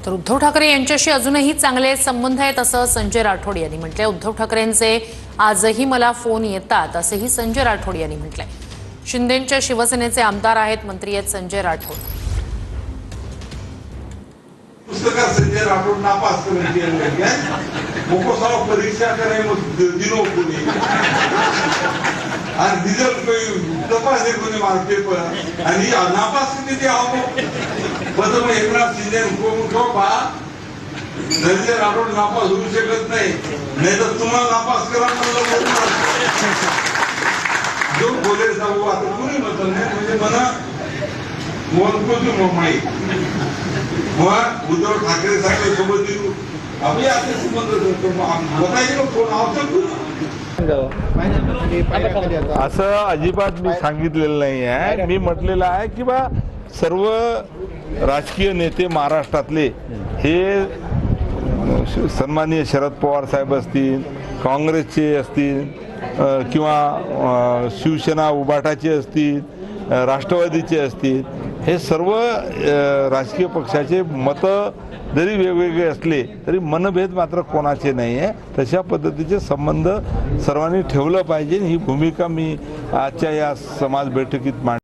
तर उद्धव ठाकरे यांच्याशी अजूनही चांगले संबंध आहेत असं संजय राठोड यांनी म्हटलंय। उद्धव ठाकरेंचे आजही मला फोन येतात असेही संजय राठोड यांनी म्हटलंय। शिंदेंच्या शिवसेनेचे आमदार आहेत, मंत्री आहेत संजय राठोड। पुस्तकात संजय राठोड नापास करण्याची मोकोसाव परीक्षा करे दिनो कोणी आणि रिझल्ट तपास कोणी मार्क पेपर आणि नापास किती आहो बदल एकनाथ शिंदे उपमुख्यमंत्री संजय राठोड नापास होऊ शकत नाही, नाहीतर तुम्हाला नापास करा जो बोले जाऊ आता कोणी म्हणत नाही म्हणजे मला मोलकोची माहिती मग उद्धव ठाकरे साहेब सोबत आपले असे संबंध असं अजिबात मी सांगितलेलं नाही आहे। मी म्हटलेलं आहे की बा सर्व राजकीय नेते महाराष्ट्रातले हे सन्माननीय शरद पवार साहेब असतील, काँग्रेसचे असतील किंवा शिवसेना उबाटाचे असतील, राष्ट्रवादीचे असतील, हे सर्व राजकीय पक्षाचे मतं जरी वेगवेगळे असले तरी मनभेद मात्र कोणाचे नाही आहे। तशा पद्धतीचे संबंध सर्वांनी ठेवलं पाहिजे ही भूमिका मी आजच्या या समाज बैठकीत